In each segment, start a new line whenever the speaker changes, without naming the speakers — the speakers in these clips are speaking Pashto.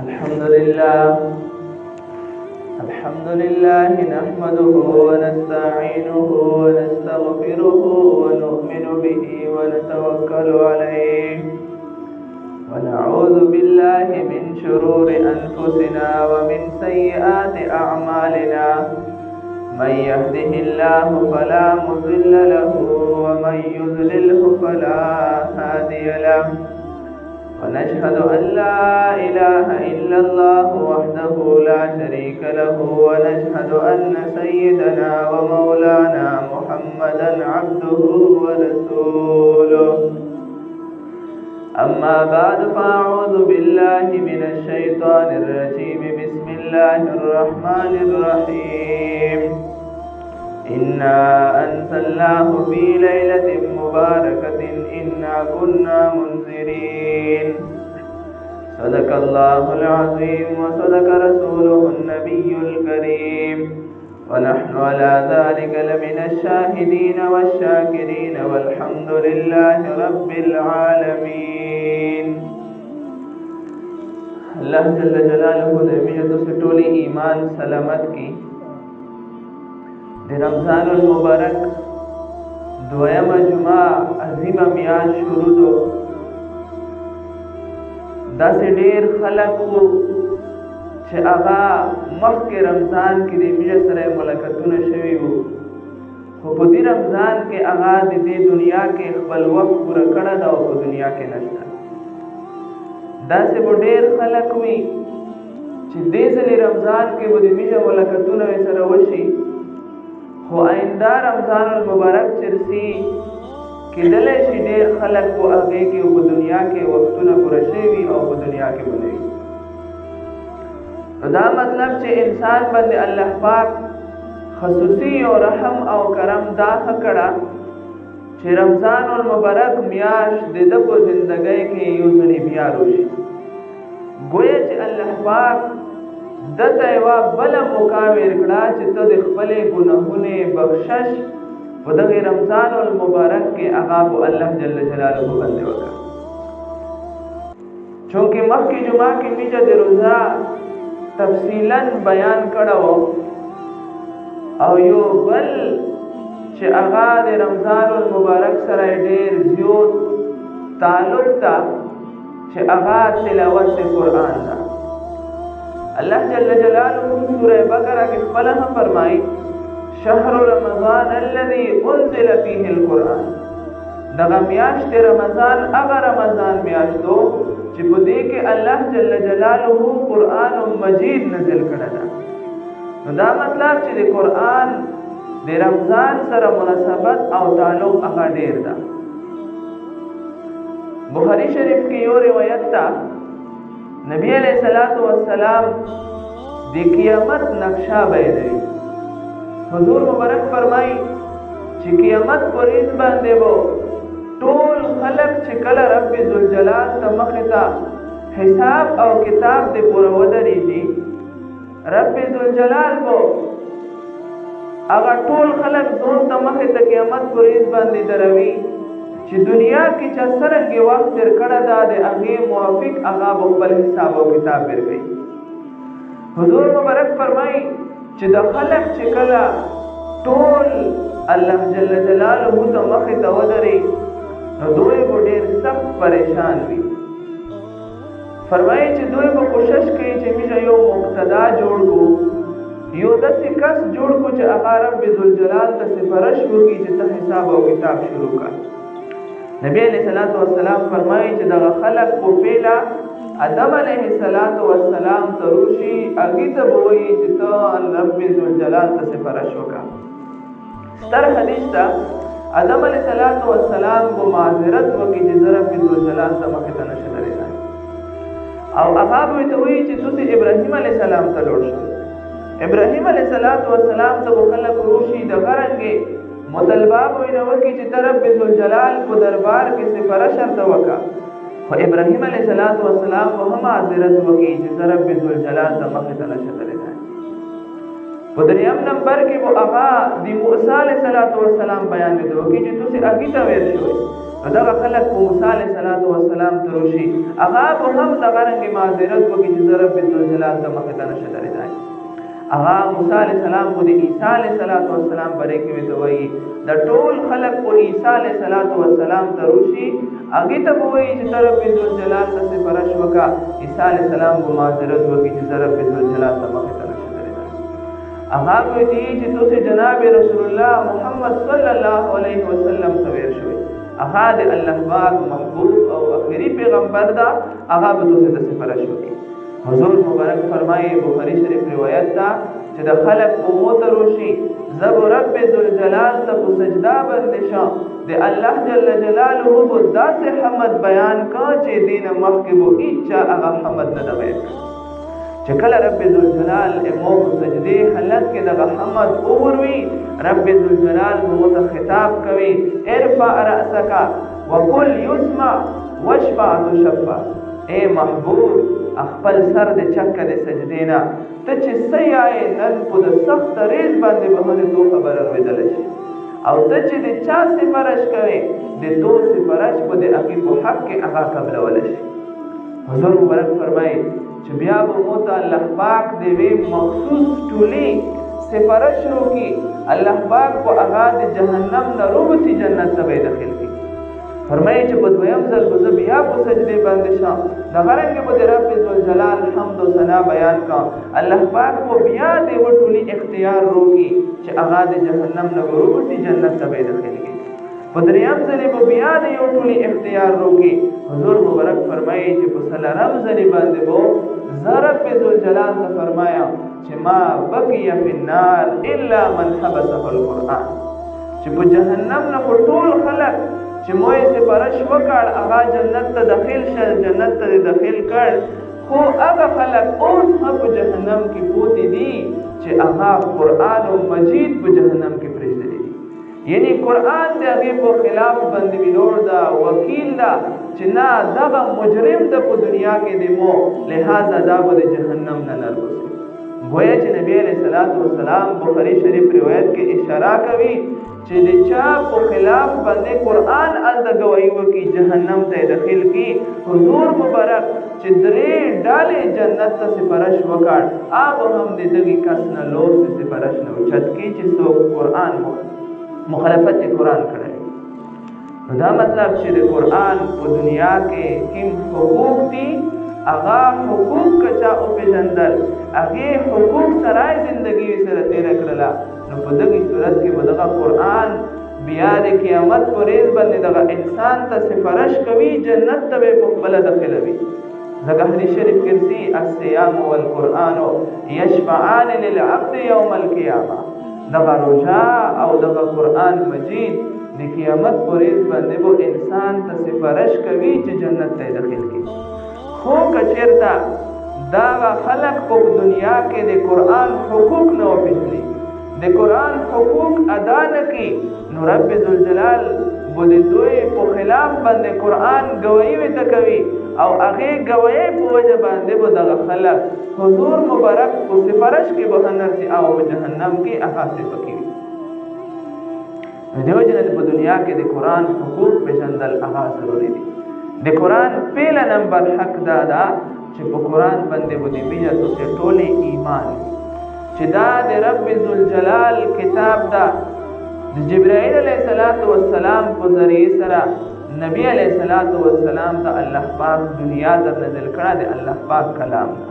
الحمد لله نحمده ونستعينه ونستغفره ونؤمن به ونتوكل عليه ونعوذ بالله من شرور أنفسنا ومن سيئات أعمالنا من يهده الله فلا مضل له ومن يضلله فلا هادي له ونشهد أن لا إله إلا الله وحده لا شريك له ونشهد أن سيدنا ومولانا محمدا عبده ورسوله أما بعد فأعوذ بالله من الشيطان الرجيم بسم الله الرحمن الرحيم إنا أنزلناه في ليلة مباركة إنا كنا منذرين صدق الله العظيم وصدق رسوله النبي الكريم ونحن على ذلك لمن الشاهدين والشاكرين والحمد لله رب العالمين. اللہ جل جلالہ دمیت سے ٹولی ایمان سلامت کی رمضان المبارک دویم جمعہ عظیم میاش شروع دو داسې ډېر خلک وو چې هغه مخکې رمضان کې د میاشت سره ملاقاتونه شوي وو خو په دې رمضان کې هغه د دې دنیا کې خپل وخت پوره کړی ده او په دنیا کې نشته. داسې به ډېر خلک وي چې دې ځلې رمضان کې به د میاشت ملاقاتونه سره وشي خو آئنده رمضان المبارک چرسی کېدلی شي ډېر خلک په هغې کې په دنیا کې وختونه پوره شوي او په دنیا کې به نه وي. نو دا مطلب چې انسان باندې الله پاک خصوصي او رحم او کرم دا ښه کړه چې رمضان المبارک میاشت د ده په زندګۍ کې یو ځلې بیا روشي. گویا چې الله پاک دته یوه بله موقع ورکړه چې ته د خپلې ګناهونې بخشش په دغې رمضان المبارک کې هغه په الله جل جلاله باندې وکړه. چونکې مخکې جمعه کې میجه د روزه تفصیلا بیان کړی او یو بل چې هغه د رمضان المبارک سره ډېر زیات تعلق ده چې هغه تلاوت د قرآن ده. اللہ جل جلالہ سورہ بقرہ کے خپلہ فرمائی شہر رمضان الذي انزل فيه القرآن دغه میاشت رمضان هغه رمضان میاشت دو چې په دې کې الله جل جلاله قرآن مجید نازل کړی ده. نو دا مطلب چې د قرآن د رمضان سره مناسبت او تعلق هغه ډېر ده. بخاری شریف کې یو روایت ده نبی علیہ الصلوۃ والسلام د قیامت نقشہ بیانوي. حضور مبارک فرمایي چې قیامت پر ورځ باندې وو ټول خلق چې کله رب ذوالجلال ته مخې ته حساب او کتاب دې پوره ودرېږي رب ذوالجلال وو هغه ټول خلق ځون ته مخې ته قیامت پر ورځ باندې دروي چې دنیا کې چې څرنګه وخت تیر کړه دا د هغې موافق هغه به خپل حساب او کتاب ورکوي. حضور مبارک فرمایي چې د خلق چې کله ټول الله جل جلاله ته مخې ته ودرې نو دوی به ډېر سخت پریشان وي. فرمایي چې دوی به کوشش کوي چې موږ یو مقتدا جوړ کړو یو داسې کس جوړ کړو چې هغه رب ذوالجلال ته سفارش وکړي چې ته حساب او کتاب شروع کړه. نبی علیہ الصلوۃ والسلام فرمایي چې دغه خلق په پیله آدم علیه السلام تروشي هغې ته به وایي چې ته رب ذوالجلال ته سفارش وکړه. ستر حدیث ده آدم علیه السلام به معذرت وکړي چې زه رب ذوالجلال ته مخې ته نشم درېدلی او هغه به ورته وایي چې تاسې ابراهیم علیه السلام ته لوړ شئ. ابراهیم علیه السلام ته به خلق روشي دغه رنګې مطالبه به یې وکړي چې ته رب ذوالجلال په دربار کې سفارش ورته وکړه. خو ابراهیم علیه السلام به هم معذرت وکړي چې زه رب ذوالجلال ته مخې ته نشم درېدلی. په دریم نمبر کې به هغه د موسی علیه السلام بیان وکړي چې تاسې هغې ته ویل شوی دغه خلق په موسی علیه السلام تروشي هغه به هم دغه رنګ معذرت وکړي چې زه رب ذوالجلال ته مخې ته نشه درېدای. هغه موسی علیه السلام خو د عیسی علیه السلام باره کې ورته وایي د ټول خلق په عیسی علیه السلام تروشي هغې ته به وایي چې ته رب ذوالجلال ته سفارش وکړه. عیسی علیه السلام به معذرت وکړي چې زه رب ذوالجلال ته مخې ته نشه درېدای. هغه به دي چې تاسې جناب رسول الله محمد صلی الله علیه وسلم ته ویل شوی هغه د الله پاک محبوب او اخري پیغمبر دا هغه به تاسې ته سفارش وکړي. حضور مبارک فرمایي بخاري شریف روایت ده چې د خلق په موته روشي زب رب ذوالجلال ته په سجده باندې شم د الله جل جلاله به داسې حمد بیان کا چې دین مخکې به هیچا هغه حمد نه ده بیان چې کله رب ذوالجلال امو په سجدې حالت کې دغه حمد اوروي رب ذوالجلال به ورته خطاب کوي ارفع رأسک وقل یسمع واشفع تشفع. اے محبوب خپل سر د چکه د سجدې نه ته چې څه یایې نن په د سخت ریز باندې به هم د تو خبره اورېدلی شي او ته چې د چا سفارش کوې د تو سفارش به د هغې په حق کې هغه قبلولی شي. حضور مبارک فرمایي چې بیا به مو ته الله پاک د یوې مخصوص ټولې سفارش وکړي الله پاک په هغه د جهنم نه روبسي جنت ته به یې داخل کړي. فرمایي چې په دویم ځل به زه بیا په سجدې باندې شم دغه رنګې به د رب ذوالجلال حمد و ثنا بیان کړم الله پاک به بیا د یوه ټولي اختیار روکړي چې هغه د جهنم نه به روبسي جنت ته به یې داخل کړي. په دریم ځلې به بیا د یو ټولي اختیار روکړي. حضور مبارک فرمایي چې په څلورم ځلې باندې به زه رب ذوالجلال ته فرمایم چې ما بقي فی النار الا من حبسه القرآن چې په جهنم نه خو ټول خلک چې موږ سفارش وکړ هغه جنت ته داخل شه جنت ته داخل کړ خو هغه خلک اوس هم په جهنم کې پوتې دي چې هغه قرآن مجید په جهنم کې پرېږدلی دي. یعنی قرآن د هغې په خلاف باندې ویلوړ ده وکیل ده چې نه دغه مجرم ده په دنیا کې د مو لہذا دا به د جهنم نه نربسي. گویا چې نبی علیہ السلام بخاری شریف روایت کې اشاره کوي چې د چا په خلاف باندې قرآن هلته ګواهي وکړي جهنم ته یې داخل کړي. حضور مبارک چې درې ډالې جنت ته سفارش وکړ هغه هم د دغې کس نه لوس د سفارش نه اوچت کړي چې څوک قرآن مخالفت یې قرآن کړی. نو دا مطلب چې د قرآن په دنیا کې کوم حقوق دي هغه حقوق که چا وپېژندل هغې حقوق سره یې زندګي سره تېره کړله نو په دغې صورت کې به دغه قرآن بیا د قیامت په ورځ باندې دغه انسان ته سفارش کوي جنت ته به یې پخپله داخلوي. ځکه حدیث شریف کې راځي الصیام والقرآن یشفعان للعبد یوم القیامه دغه روژه او دغه قرآن مجید د قیامت په ورځ باندې به انسان ته سفارش کوي چې جنت ته یې داخل کړي. خو که چېرته دغه خلق په دنیا کې د قرآن حقوق نه وپېژني د قرآن حقوق ادا نه کړي نو رب ذوالجلال به د دوی په خلاف باندې قرآن ګواهي ورته کوي او هغې ګواهۍ په وجه باندې به دغه خلق حضور مبارک په سفارش کې به نرسي او په جهنم کې هغه صفه کوي. دې وجه نه په دنیا کې د قرآن حقوق پېژندل هغه ضروري دي. د قرآن پهله نمبر حق دا ده چې په قرآن باندې به د مینه تاسې ټولې ایمان چې دا د رب ذوالجلال کتاب ده د جبرائیل علیه السلام په ذریعې سره نبی علیه السلام ته الله پاک دنیا ته نازل کړه د الله پاک کلام ده.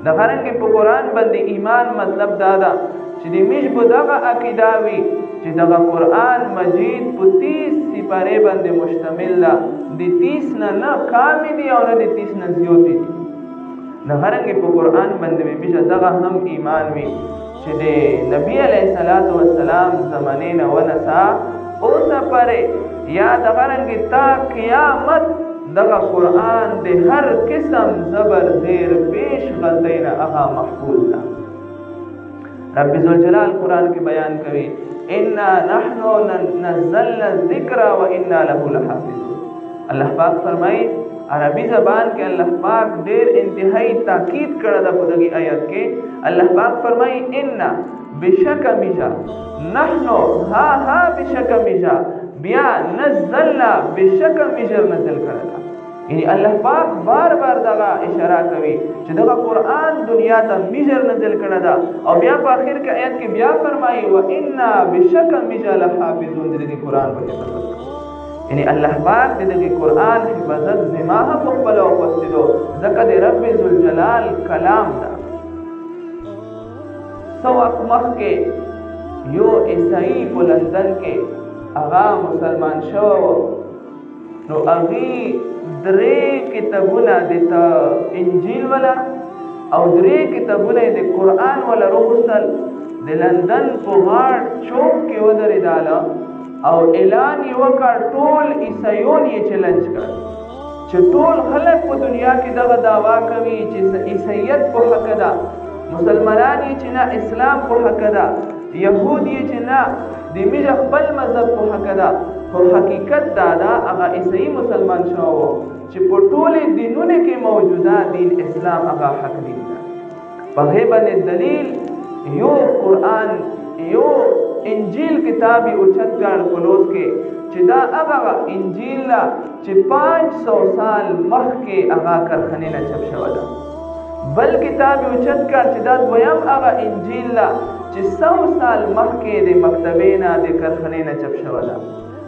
دغه رنګې په قرآن باندې ایمان مطلب دا ده چې د میش به دغه عقیده وي چې دغه قرآن مجید په 30 سپارې باندې مشتمل ده د 30 نه کامې دي او نه د 30 نه زیاتې دي. دغه رنګې په قرآن باندې میشه دغه هم ایمان وي چې د نبی علیه السلام زمانې نه ونسا اوسه پرې یا دغه رنګې تا قیامت دغه قرآن د هر قسم زبر زیر پیش غلطۍ نه هغه محفوظ ده. رب ذوالجلال قرآن کې بیان کوي انا نحن نزلنا الذکر و انا له لحافظون. الله پاک فرمایي عربي زبان کې الله پاک ډېر انتهایی تاکید کړی ده په دغې آیت کې. الله پاک فرمایي انا بشک میشا نحنو ها بشک میشا بیا نزلنا بشک مجر نزل کړه یعنی الله پاک بار بار دغه اشاره کوي چې دغه قران دنیا ته مجر نزل کړه دا او بیا په اخر کې آیت کې بیا فرمایي و انا بشک مجر حافظون دغه قران په یعنی الله پاک دغه قران حفاظت زما په خپل او پستو ذکر رب ذوالجلال کلام دا سو اکمخ کې یو عیسائی په لندن کې هغه مسلمان شو نو هغه درې کتابونه د انجیل ولا او درې کتابونه د قران ولا روغستل د لندن په غاړ چوک کې ودرېداله او اعلان یې وکړ ټول عیسایون یې چیلنج کړ چې ټول خلک په دنیا کې دغه دعوا کوي چې عیسایت په حق ده مسلمانان یې چې نه اسلام په حق ده يهود یې چې نه د میږ خپل مذهب په حق ده خو حقیقت دا ده هغه عیسائی مسلمان شو چې په ټولې دینونو کې موجوده دین اسلام هغه حق دین ده په هغې باندې دلیل یو قرآن یو انجیل کتاب یې اوچت کړ کلوز کې چې دا هغه انجیل ده چې 500 سال مخکې هغه کارخانې نه چپ شوی ده بل کتاب یې اوچت کړ چې دا دویم هغه انجیل ده چې 100 سال مخکې د مکتبې نه د کارخانې نه چپ شوی ده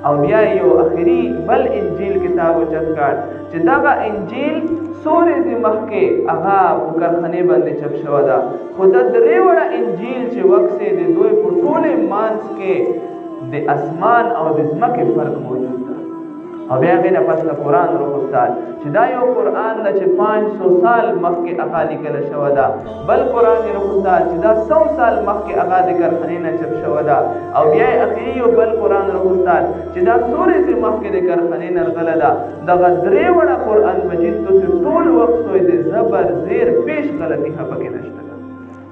او بیا یو اخري بل انجیل کتاب اوچت کړ چې دغه انجیل سورې مخکې هغه په کارخانې باندې چپ شوی ده خو دا درې وړه انجیل چې وکسې د دوی په ټولې مانس کې د اسمان او د ځمکې فرق موجود ده او بیا هغې نه پس د قرآن راوستل چې دا یو قرآن ده چې 500 سال مخکې هغه لیکله شوی ده بل قرآن یې راوستل چې دا 100 سال مخکې هغه د کارخانې نه چپ شوی ده او بیا یې اخري یو بل قرآن راوستل چې دا سورې مخکې د کارخانې نه راغله ده دغه درې وړه قرآن مجید ته ټول وخت د زبر زیر پیش غلطي پکې نشته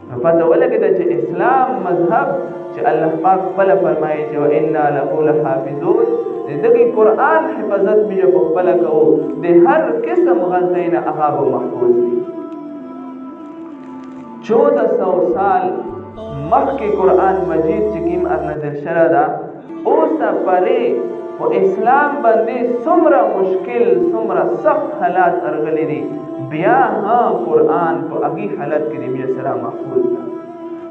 نو پته ولګېده چې اسلام مذهب چې الله پاک خپله فرمایي چې وانا له لحافظون د دغه قرآن حفاظت موږ په خپله کوو د هر قسم غلطۍ نه هغه به محفوظ وي 1400 سال مخکې قرآن مجید چې کوم نازل شوی ده اوسه پرې په اسلام باندې څومره مشکل څومره سخت حالات ارغلي دي بیا ها قرآن په هغې حالت کې د موږ سره محفوظ ده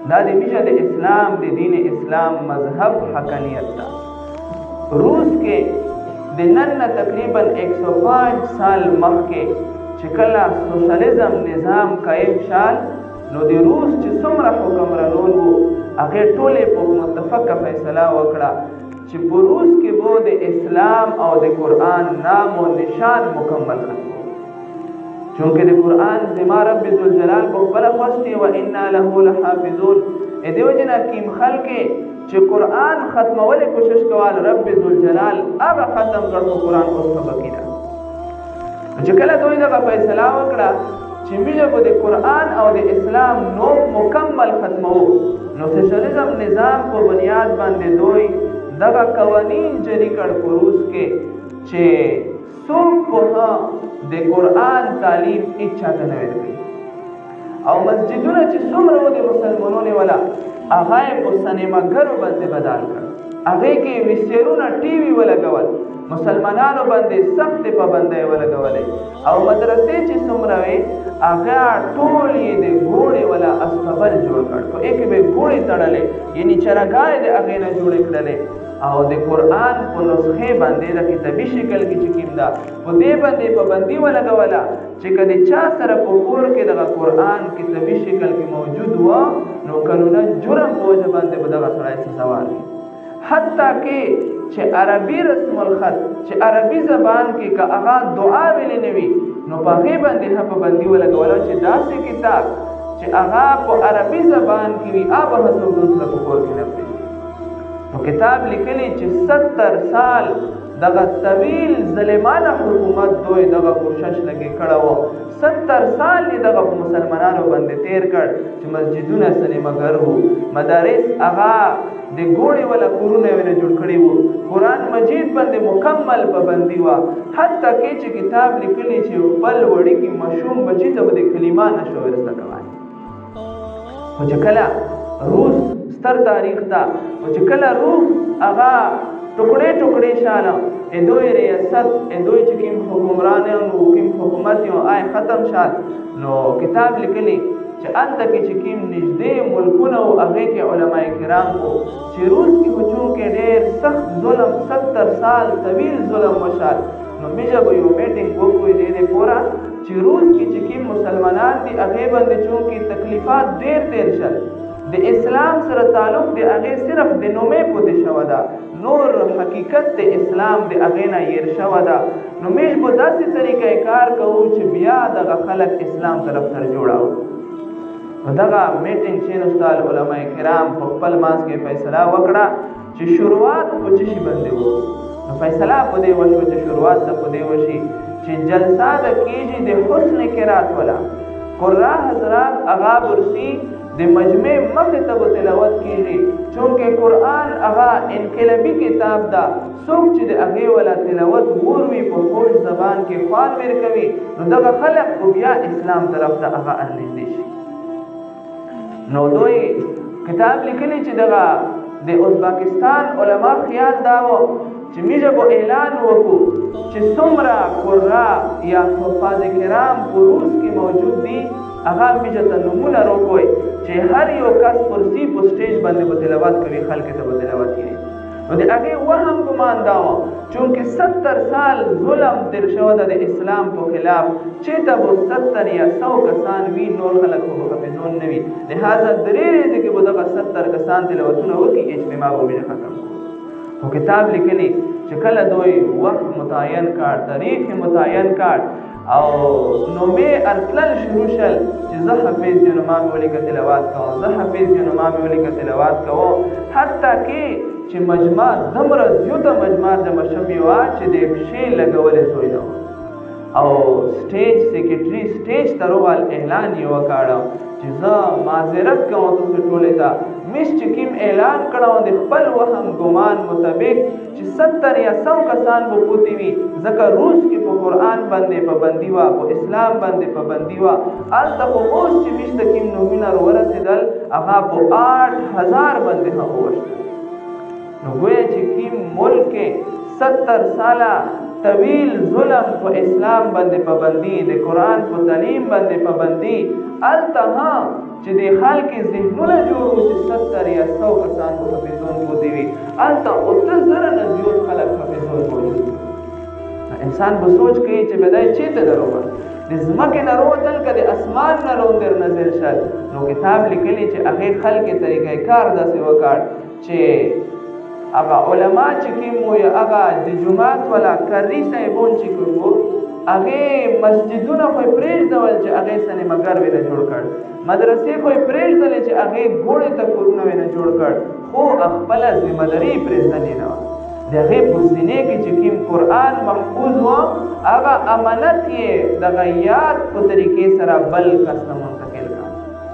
دا د موږ د اسلام د دین اسلام مذهب حقانیت ده روس کې د نن نه تقریبا 105 سال مخکې چې کله سوشلیزم نظام قایم شال نو د روس چې څومره حکمرانون وو هغې ټولې په متفقه فیصله وکړه چې په روس کې به د اسلام او د قرآن نام و نشان مکمل ختم چونکه د قرآن زما رب ذوالجلال په خپله خوښتې و انا له لحافظون دې وجې نه کیم خلکې چې قرآن ختمولې کوشش کول رب ذوالجلال هغه ختم کړ خو قرآن اوس په بقي ده چې کله دوی دغه فیصله وکړه چې موږ به د قرآن او د اسلام نوم مکمل ختمو نو سوشلیزم نظام په بنیاد باندې دوی دغه قوانین جاری کړ په روس کې چې څوک په د قرآن تعلیم هیڅ چاته نه ورکوي او مسجدونه چې څومره وو د مسلمانانو والا هغه یې په سینماګرو باندې بدل کړ هغې کې ویسیرونه ټي وي ولګول مسلمانانو باندې سختې پابندۍ ولګولې او مدرسې چې څومره وې هغه ټول یې د ګوړې والا استبل جوړ کړ په کې به ګوړې تړلې یعنی چراګانې د هغې نه جوړې کړلې او د قرآن په نسخې باندې د کتابي شکل کې چې کوم ده په دې باندې پابندي ولګوله چې که د چا سره په کور کې دغه قرآن کتابي شکل کې موجود و نو کلونه جرم په وجه باندې به دغه سړی سزاوار وي حتی کې چې عربي رسم الخط چې عربي زبان کې که هغه دعا ویلې نه وي نو په هغې باندې هم پابندي ولګوله چې داسې کتاب چې هغه په عربي زبان کې وي هغه به څوک دوسره په کور کې نه پرېږدي نو کتاب لیکلی چې 70 سال دغه طویل ظالمانه حکومت دوی دغه کوشش لګې کړی و 70 سال یې دغه په مسلمانانو باندې تیر کړ چې مسجدونه سینماګر وو مدارس هغه د ګوړې والا کورونه یې نه جوړ کړي وو قرآن مجید باندې مکمل پابندي وه حتی کې چې کتاب لیکلی چې بل وړوکي ماشوم بچي ته به د کلمه نشو ور زده کولی خو چې کله روس ستر تاریخ ده او چې کله روس هغه ټوکړې ټوکړې شاله دوی ریاست دوی چې کوم حکمرانان او کوم حکومت یو آی ختم شال نو کتاب لیکلی چې انته کې چې کوم نږدې ملکونه او هغه کې علما کرام وو چې روس کې هجوم کې ډېر سخت ظلم 70 سال طویل ظلم وشال نو میجا به یو میټینګ وکړي دې پورا چې روس کې چې کوم مسلمانان دي هغه باندې چونکې تکلیفات ډېر تیر شل د اسلام سره تعلق دی هغه صرف د نومې پوتې شو دا نور حقیقت د اسلام د هغه نه ير شو دا نو موږ په داسې طریقې کار کوو چې بیا د خلک اسلام طرف تر جوړاو دغه میټینګ چې استاد علما کرام په خپل ماس کې فیصله وکړه چې شروعات په څه شي باندې وو نو فیصله په دې وشو چې شروعات په دې وشي چې جلسه د کیږي د حسن قرات ولا قرآن حضرات اغا برسی د مجمع مخ ته تلاوت کیږي چونکه قرآن اغا انقلابی کتاب دا څوک چې د هغه ولا تلاوت وروي په خوږ زبان کې خوان ور کوي نو دغه خلق بیا اسلام طرف ته اغا انځي شي نو دوی کتاب لیکلی چې دغه د ازبکستان علما خیال داو چې میجه به اعلان وکړو چې څومره قرا یا حفاظ کرام په روس کې موجود دي هغه میجه ته نمونه راکوي چې هر یو کس کرسی په سټیج باندې په تلاوت کوي خلک ته په تلاوت کوي نو د هغه وهم ګمان داو چونکه 70 سال ظلم تیر شو د اسلام په خلاف چې ته 70 یا 100 کسان وی نور خلک په حافظون نوي لہذا درې دې کې به دغه 70 کسان تلاوتونه وکړي اجتماع به ختم او کتاب لیکلی چې کله دوی وخت متعین کړ تاریخ متعین کړ او نومې ارتلل شروع شل چې زه حافظ جنما مې ولې تلاوت کوم زه حافظ جنما مې ولې تلاوت کوم حتی کې چې مجمع دمره زیاته مجمع د مشمې وا چې د شی لګولې زوی نو او سټیج سیکریټري سټیج تروال اعلان یې وکړ چې زه معذرت کوم تاسو ټول ته مش چې کوم اعلان کړو د خپل وهم ګمان مطابق چې 70 یا 100 کسان وو پوتې وي ځکه روس کې په قرآن باندې پابندي وا په اسلام باندې پابندي وا الته په اوس چې مشته کوم نومونه ورسېدل هغه په 8000 باندې هوښت نو ګویا چې کوم ملک 70 ساله طویل ظلم په اسلام باندې پابندي د قرآن په تعلیم باندې پابندي الته چې د خلک ذهنونه جوړو چې 70 یا 100 کسان په حافظون بودي وي الته اوته زره نه زیات خلک حافظون موجود انسان به سوچ کوي چې بدای چیرته دروه د زمکه نه وروتل کده اسمان نه روندر نازل شل نو کتاب لیکلی چې هغه خلک طریقې کار داسې وکړ چې هغه علما چې کوم یا هغه د جمعات ولا کری صاحبون چې کوم هغه مسجدونه خو پرېږدول چې هغه سینماګر وینه جوړ کړ مدرسې خو پرېږدل چې هغه ګوړې ته کورونه وینه جوړ کړ خو خپل ذمہ داری پرېږدل نه دغه په سینې کې چې کوم قرآن محفوظ و هغه امانت یې د غیات په طریقې سره بل کسته منتقل کړ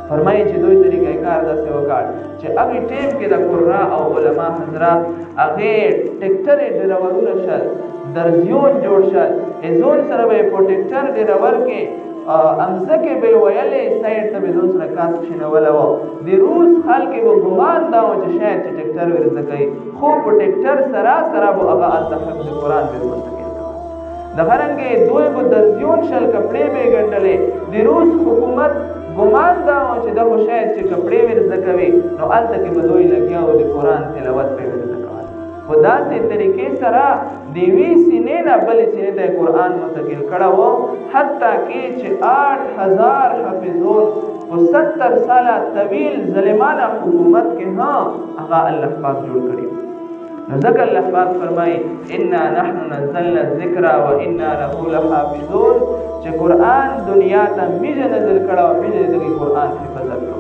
فرمایي چې دوی طریقې کار داسې وکړ چې هغه ټیم کې د قرآن او علما حضرات هغه ټیکټر ډرایورونه شل درزیون جوړ شل ازون سره به پروټیکټر ډرایور کې امزکه به ویلې سایډ ته به ځون سره کاس شنوله و د روس خلک به ګمان دا و چې شاید چې ټیکټر ورزکای خو پروټیکټر سره به هغه التحق د قرآن به منتقل کړ د غرنګې دوی به درزیون شل کپڑے به ګندلې د روس حکومت ګمان دا و چې دا شاید چې کپڑے ورزکوي نو الته کې به دوی لګیا و د قرآن تلاوت په ورزکوي په داسې طریقې سره د وی سینې نه بلې سینې ته قرآن منتقل کړه و حتی کې چې 8000 حافظون په 70 ساله طویل ظالمانه حکومت کې هغه الله پاک جوړ کړی نو ځکه الله پاک فرمایي انا نحن نزلنا الذکر وانا له لحافظون چې قرآن دنیا ته میجه نزل کړه او میجه د قرآن حفاظت کړه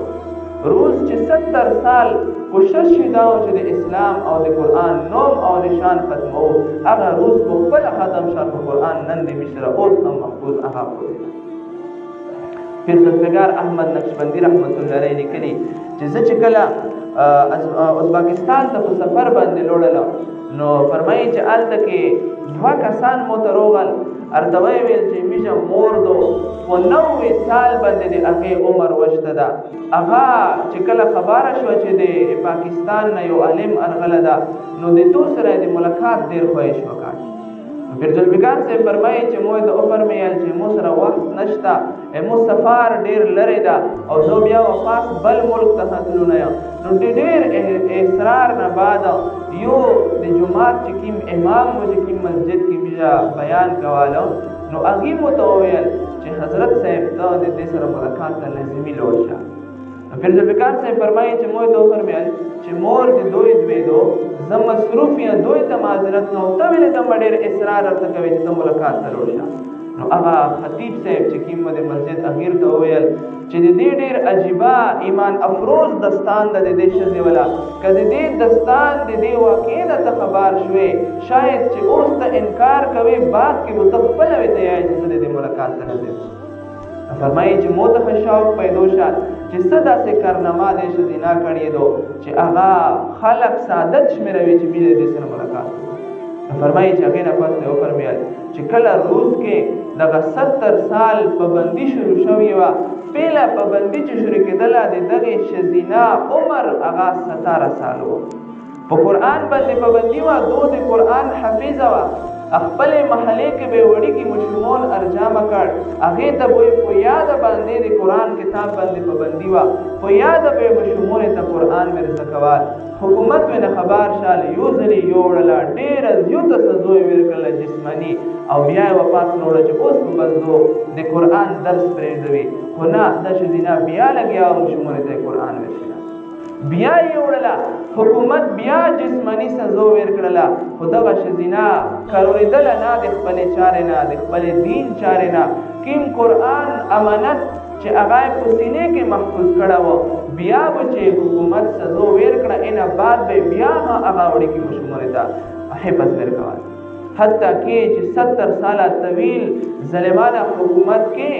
روس چې 70 سال کوشش وکړ چې د اسلام او د قرآن نوم او نشان ختمو هغه روس په خپل ختم شو قرآن نن د مصر اوس هم محفوظ هغه پوره پیر ذوالفقار احمد نقشبندی رحمت الله علیه لیکلی چې چې کله ازبکستان ته په سفر باندې لوړل نو فرمایي چې الته کې 2 کسان مو ته روغل ارتوي ویل چې میشه مور دو په 90 سال باندې د هغې عمر وشته ده. هغه چې کله خبره شوه چې د پاکستان نه یو عالم ارغله ده نو د تو سره د ملاقات ډېر خواهش وکړ. ذوالفقار صاحب فرمایي چې موږ ته وفرمیل چې مو سره وخت نشته، مو سفر ډېر لرې ده او زه بیا واپس بل ملک ته تللی یم. نو د ډېر اصرار نه بعد یو د جومات چې کوم امام و چې کوم مسجد کې بیا بیان کوالو نو هغې مو ته وویل چې حضرت صاحب ته د دې سره ملاقات ته لازمي لوړ شه. ذوالفقار صاحب فرمایي چې موږ ته وفرمیل چې مور د دوی دویدو زه مصروف یم، دوی ته معذرت نه و، ته ولې ته ډېر اصرار ورته کوې چې ته ملاقات ته لوړ شه. نو هغه خطیب صاحب چې کوم د مسجد امیر ته وویل چې د دې ډېر عجیبه ایمان افروز دستان ده د دې ښځې ولا، که د دې دستان د دې واقعې نه ته خبر شوې شاید چې اوس ته انکار کوې بعد کې به ته خپله ورته یایې چې زه د دې ملاقات ته نه ځم. فرمایي چې مو ته شوق پیدا شو چې څه داسې کارنامه دې ښځې نه کړې دو چې هغه خلک سعادت شمېروي چې مې د دې سره ملاقات وکړو. فرمایي چې هغې نه پس ته وفرمیل چې کله روس کې دغه 70 سال پابندي شروع شوې وه، پیله پابندي چې شروع کېدله د دغې ښځینه عمر هغه 17 سال و. په قرآن باندې پابندي وه، دو د قرآن حفیظه وه، خپلې محلې کې به وړوکي ماشومان ارجامه کړ، هغې ته به یې په یاده باندې د قرآن کتاب باندې پابندي وه، په یاده به یې ماشومانو ته قرآن ورزده کول. حکومت مې نه خبر شال یو ځلې یوړله، ډېره زیاته سزا یې ورکړله جسماني او بیا یې واپس راوړه چې اوس به بس د قرآن درس پرېږدوي. خو نه، دا ښځینه بیا لګیا وه ماشومانو ته یې قرآن ورښله، بیا یې وړله، حکومت بیا جسماني سزا ورکړله. خو دغه ښځینه کاروړېدله نه د خپلې چارې نه، د خپلې دین چارې نه، کوم قرآن امانت چې هغه یې په سینې کې محفوظ کړی و، بیا به چې حکومت سزا ورکړه اینه بعد به بیا هغه وړوکي ماشومانو ته حفظ ورکول. حتی کې چې 70 ساله طویل ظالمانه حکومت کې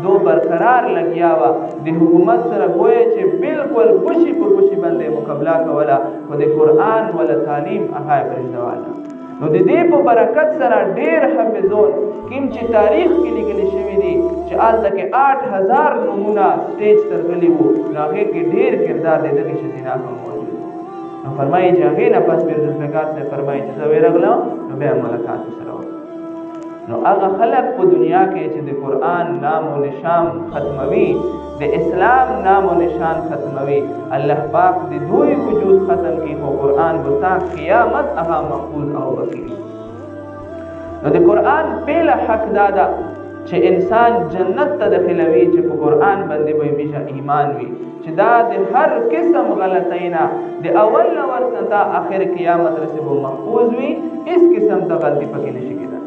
دو برقرار لګیا وه، د حکومت سره گویا چې بالکل بشي پر بشي باندې مقابله کوله، خو د قرآن ولا تعلیم هغه یې پرېږدوله. نو د دې په برکت سره ډېر حافظون کوم چې تاریخ کې لیکلي شوي دي چې هلته کې 8000 نومونه سټیج ته راغلي وو، نو هغې کې ډېر کردار د دغې ښځینه هم موجود و. نو فرمایي چې هغې نه پس بیا ذوالفقار صاحب فرمایي چې زه ورغلم نو بیا ملاقات ورسره وکړم. نو هغه خلک په دنیا کې چې د قرآن نام و نشان ختموي، د اسلام نام و نشان ختموي، الله پاک د دوی وجود ختم کی، خو قرآن به تا قیامت هغه محفوظ او بقي. نو د قرآن پیله حق دا ده چې انسان جنت ته داخلوي چې په قرآن باندې به همیشه ایمان وي، چې دا د هر قسم غلطۍ نه د اول نه ورته تا آخر قیامت رسې به محفوظ وي، هېڅ قسم د غلطي پکې نشي کېدلی.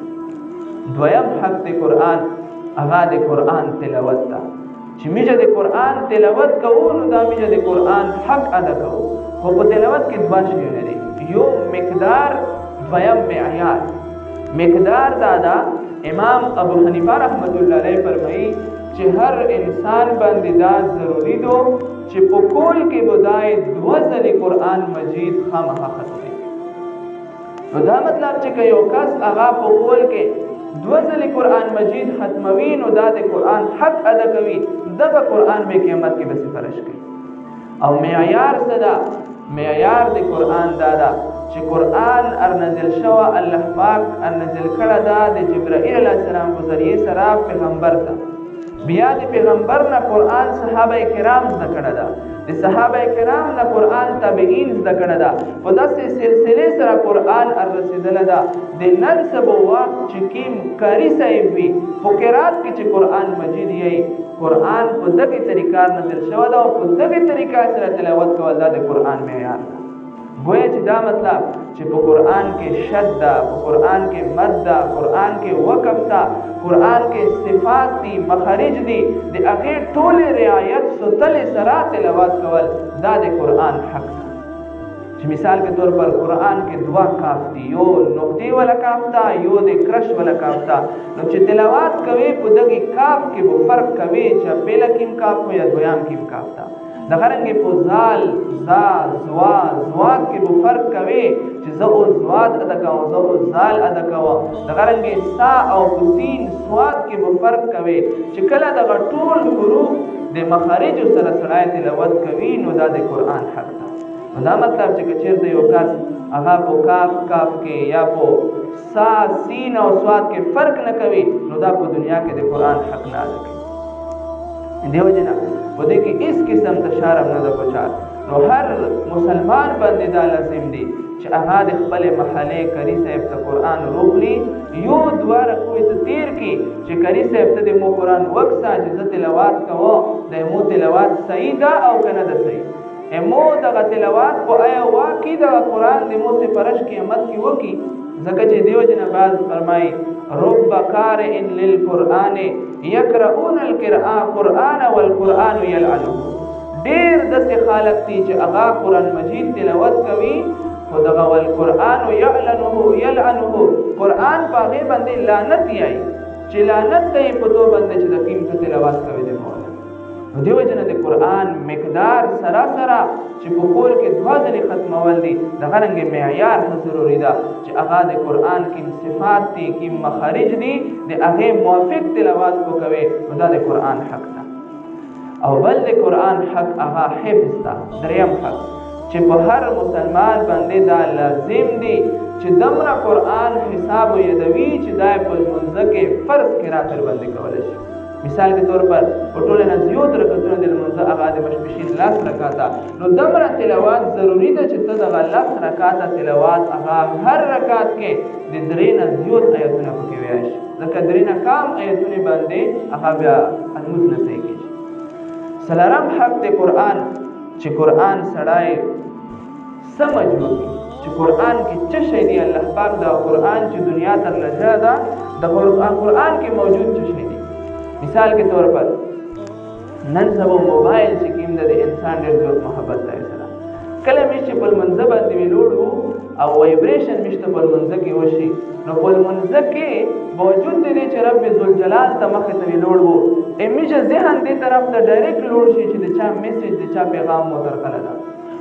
دویم حق د قرآن هغه د قرآن تلاوت ده، چې میجه د قرآن تلاوت کوو نو دا میجه د قرآن حق ادا کوو. خو په تلاوت کې دوه شیونه دي، یو مقدار، دویم معیار. مقدار دا ده امام ابو حنیفه رحمت الله علیه فرمایي چې هر انسان باندې دا ضروري دو چې په کول کې بدای 2 ځلې قرآن مجید خامخا ختموي. نو دا مطلب چې که یو کس هغه په کول کې 2 ځلې قرآن مجید ختموي نو دا د قرآن حق ادا کوي، دغه قرآن به قیامت کې به سفارش کوي. او معیار څه ده؟ معیار د قرآن دا ده چې قرآن ارنزل شوه، الله پاک ارنزل کړه ده د جبرائیل علیه السلام په ذریعې سره پیغمبر ته، بیا د پیغمبر نه قرآن صحابه کرام زده کړه ده، د صحابه کرام نه قرآن تابعین زده کړه ده، په داسې سلسلې سره قرآن اررسېدله ده. د نن سبا وخت چې کوم قاري صاحب وي په قرات کې چې قرآن مجید یې قرآن په دغې طریقه نازل شوی ده او په دغې طریقه سره تلاوت کول دا د قرآن معیار ده. گویا چې دا مطلب چې په قرآن کې شد ده، په قرآن کې مد ده، قرآن کې وقف ده، قرآن کې صفات دي، مخارج دي، د هغې ټولې رعایت ستلې سره تلاوت کول دا د قرآن حق ده. چې مثال کے طور پر قرآن کې 2 کاف دي، یو نقطې والا کاف ده، یو د کرش والا کاف ده. نو چې تلاوت کوي په دغې کاف کې به فرق کوي چې پیله کیم کاف یا دویم کیم کاف ده. دغه رنګې په زال زا زوا زواد کې به فرق کوي چې زه اوس زواد ادا کوم زه اوس زال ادا کوم دغه رنګې سا او په سین سواد کې به فرق کوي چې کله دغه ټول حروف د مخارجو سره سړی تلاوت کوي نو دا د قرآن حق ده نو دا مطلب چې که چېرته یو کس هغه په کاف کاف کې یا په سا سین او سواد کې فرق نه کوي نو دا په دنیا کې د قرآن حق نه ادا کوي دیو جنا په دې کې هیڅ قسم تشارم نه ده پچار نو هر مسلمان باندې دا لازم دی چې هغه د خپل محلې کری صاحب ته قرآن روغلی یو دواره کوی ته تیر کی چې کری صاحب ته د مو قرآن وقت چې زه تلاوت کوم د مو تلاوت صحیح ده او کنه ده صحیح امو دغه تلاوت په آیا واقعي د قرآن د مو سے پرش قیامت کی وکی ځکه چې دیو جنا باز فرمای رب قارئ للقرآن یقرؤون القرآن والقرآن یلعنه ډیر داسې خلک دي چې هغه قرآن مجید تلاوت کوي خو دغه والقرآن یلعنه قرآن په هغې باندې لعنت یایي چې لعنت کوي په تو باندې چې د کوم څه تلاوت کوي د مولا نو دیو جنا د قرآن مقدار سراسره چې په کور کې دوه ځلې ختمول دي دغه رنګې معیار ښه ضروري ده چې هغه د قرآن کوم صفات دي کوم مخارج دي د هغې موافق تلاوت وکوي نو دا د قرآن حق ده او بل د قرآن حق هغه حفظ ده دریم حق چې په هر مسلمان باندې دا لازم دی چې دمره قرآن حساب و یدوي چې دا په لمونځه کې فرض قرات باندې کولی شي مثال کے طور پر ټولو نه زیات رکعتونه د لمونځه هغه د مشپشین 10 رکعاته نو دمره تلاوت ضروری ده چې ته دغه 10 رکعاته تلاوت هغه هر رکعت کې د 3 نه زیات آیتونه پکې وایي شي ځکه 3 نه کم آیتونه باندې هغه بیا الموت نه صحیح کېږي سلام حق د قرآن چې قرآن سړی سمجھ وکړي چې قرآن کې څه شی دی الله پاک دا قرآن چې دنیا تر لږه ده د قرآن کې موجود څه شی دی مثال کے طور پر نن سبا موبایل چې کوم د انسان ډېر زیات محبت دی سره کله مې چې په لمانځه باندې ویلوړو او وایبریشن مې چې په لمانځه کې وشي نو په لمانځه کې باوجود دې چې رب ذوالجلال ته مخې ته ویلوړو امیجه ذهن دې طرف ته ډایرکټ لوړ شي چې د چا میسج د چا پیغام مو درکله ده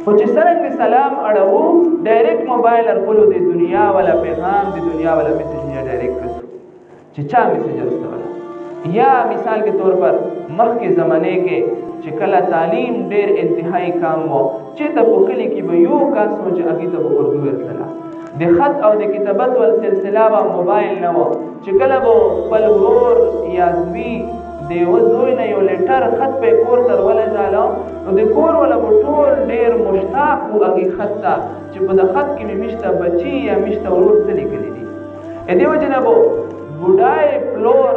خو چې څرنګه سلام اړوو ډایرکټ موبایل ارکولو د دنیا والا پیغام د دنیا والا میسج نه ډایرکټ کړو چې چا میسج رسوله یا مثال کے طور پر مخ کے زمانے کے چې کله تعلیم ډیر انتهایی کام وو چې د پوکلی کې به یو کس و چې هغې ته به اردو ورتله د خط او د کتابت ول سلسله به موبایل نه وو چې کله به خپل ورور یا زوی د یوه زوی نه یو لیټر خط په کور ته ورولېږاله نو د کور والا به ټول ډېر مشتاق و هغې خط ته چې په د خط کې مې میشته بچي یا میشته ورور څه لیکلي دي دې وجې نه به بوډای پلور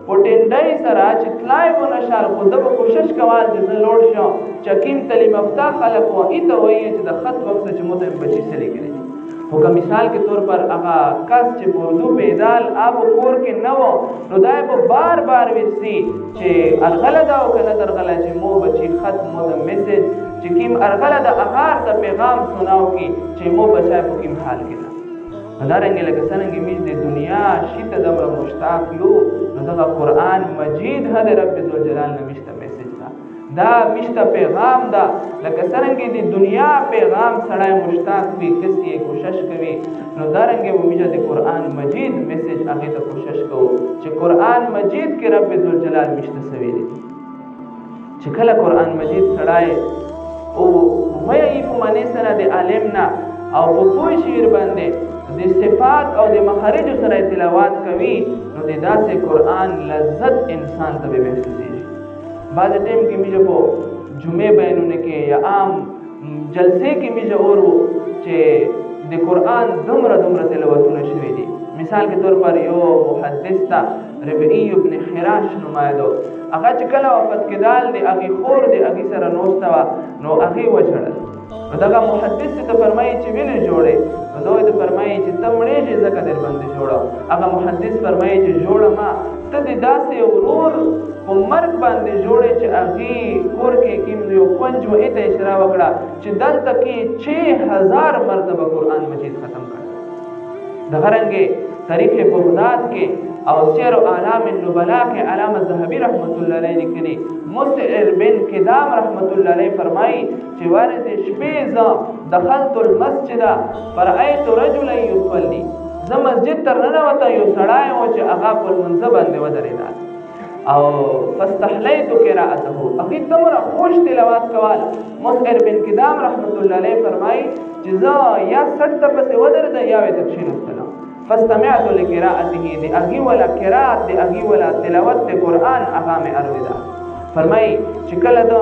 په ټینډۍ سره چې تلای به نشال خو ده به کوشش کول چې زه لوړ شم چې حکیم تعلیم یافته خلک وو هغې ته وایي چې د خط وخت چې مو ته مې بچي څه لیکلی دي خو که مثال کے طور پر هغه کس چې په اردو پیدال آب کور کې نه و نو دا به بار بار ویسي چې ارغله ده او که نه درغله چې مو بچي خط مو د میسج چې کوم ارغله ده هغه ته پیغام سناو کی چې مو بچی په کوم حال کې ده دارنګه لکه څنګه موږ د دنیا شي ته دومره مشتاق یو نو دغه قرآن مجید هغه رب ذوالجلال نه مشته میسج ده دا مشته پیغام ده لکه څنګه د دنیا پیغام سړی مشتاق وي کسې کوشش کوي نو دارنګه موږ د قرآن مجید میسج هغې ته کوشش کوو چې قرآن مجید کې رب ذوالجلال مشته څه ویلي دي چې کله قرآن مجید سړی او وایي په معنی سره د عالم نه او په پوه شعر باندې د صفات او د مخارجو سره تلاوت کوي نو د داسې قرآن لذت انسان ته به محسوسېږي بعض ټیم کې موږ په جمعې بیانونه کې یا عام جلسې کې موږ اورو چې د قرآن دومره تلاوتونه شوي دي مثال کے طور پر یو محدث تا ربعی ابن حراش نمایدو هغه چې کله وفات کېدال د هغې خور د هغې سره نوسته وه نو هغې وژړل نو دغه محدث ته فرمایي چې ولې جوړې نو دوی ته فرمایي چې ته مړېږې ځکه در باندې جوړه هغه محدث فرمایي چې جوړه ما ته د داسې ورور په مرګ باندې جوړې چې هغې کور کې کوم یو کونج و ته اشاره وکړه چې دلته کې 6000 مرتبه قرآن مجید ختم کړ دغه رنګې تاریخ بغداد کې او سیر اعلام النبلا کې علامه ذهبی رحمت الله علیه لیکلي مسعر بن کدام رحمت الله علیه فرمایي چې وارث شپې دخلت المسجد فرأيت رجلا يصلي زه مسجد تر ننوته یو سړی و چې هغه په لمونځه باندې ودرېده او فاستحلیت قراءته هغې دومره خوش تلاوت کول مسعر بن کدام رحمت الله علیه فرمایي چې زه یا سټ ته پسې ودرېده یا یې ته کښېنستلم فاستمعت لقراءته د هغې ولا قرات د هغې ولا تلاوت د قرآن هغه مې اورېده فرمایي چې کله د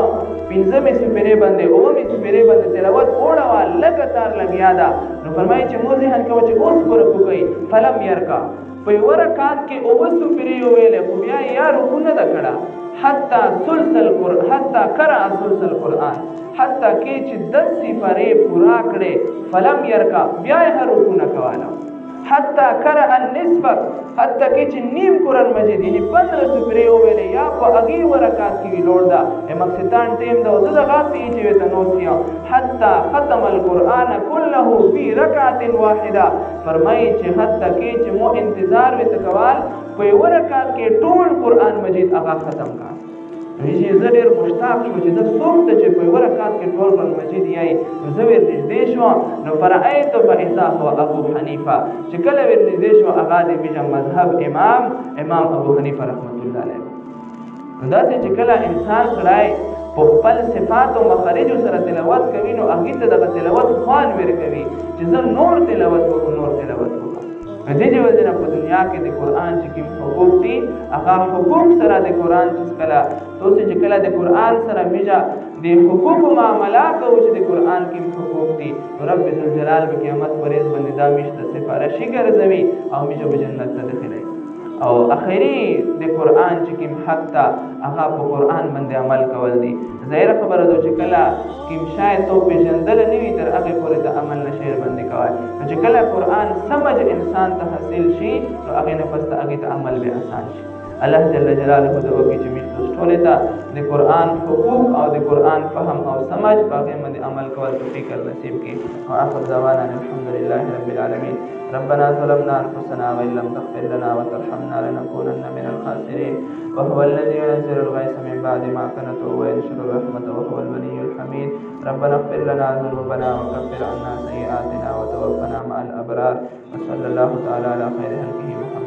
پنځمې سپېرې باندې اومې سپېرې باندې تلاوت وړوه لږه تار لګیا ده نو فرمایي چې مو ذهن کوه چې اوس به رکوع کوي فلم یرکع په یوه رکعت کې اوه سپېرې وویلې خو بیا یې یا رکوع نه ده کړه حتی قرأ ثلث القرآن حتی کې چې 10 سپېرې پورا کړې فلم یرکع بیا یې رکوع نه کوله حتی قرأ النصف حتی کې چې نیم قرآن مجید یعنی 15 سپېرې وویلې یا په هغې رکعت کې لوړ ده مقصدان ټیم ده زه دغسې یې چې ورته نوست یم حتی ختم القرآن كله فی رکعة واحده فرمایي چې حتی کې چې مو انتظار ورته کول په یوه رکعت کې ټول قرآن مجید هغه ختم کړه ویجی زه ډېر مشتاق شو چې دا څوک ده چې په یوه رکعت کې ټول قرآن مجید یایي نو زه ور نږدې شوم نو فرأیت فإذا هو ابو حنیفه چې کله ور نږدې شو هغه د زموږ مذهب امام ابو حنیفه رحمت الله علیه نو داسې چې کله انسان سړی په خپل صفات او مخارجو سره تلاوت کوي نو هغې ته دغه تلاوت خوان ورکوي چې زه نور تلاوت وکړم د دې وجه نه په دنیا کې د قرآن چې کوم حقوق دي هغه حقوق سره د قرآن چې کله تاسو چې کله د قرآن سره میجا د حقوق معاملات او چې د قرآن کې حقوق دي رب ذوالجلال په قیامت ورځ باندې دا میشته سفارشي ګرځوي او میجا په جنت ته داخلي او اخري د قرآن چې کوم حق ته هغه په قرآن باندې عمل کول دي ظاهره خبره ده چې کله کوم شاید تو پیژندل نه وي تر هغه پورې د عمل نشي باندې کوي چې کله قرآن سمج انسان ته حاصل شي نو هغه نه پس هغه ته عمل به آسان شي الله جل جلاله د وکي چې موږ ټول ته د قرآن حقوق او د قرآن فهم او سمج باقي باندې عمل کول توفیق نصیب کړي او اخر دعوانا الحمدلله رب العالمین ربنا ظلمنا انفسنا وان لم تغفر لنا وترحمنا لنكونن من الخاسرين وهو الذي ينزل الغيث من بعد ما قنطوا وينشر الرحمة وهو الولي الحميد ربنا اغفر لنا ذنوبنا وكفر عنا سيئاتنا وتوفنا مع الأبرار وصلى الله تعالى على خير خلقه محمد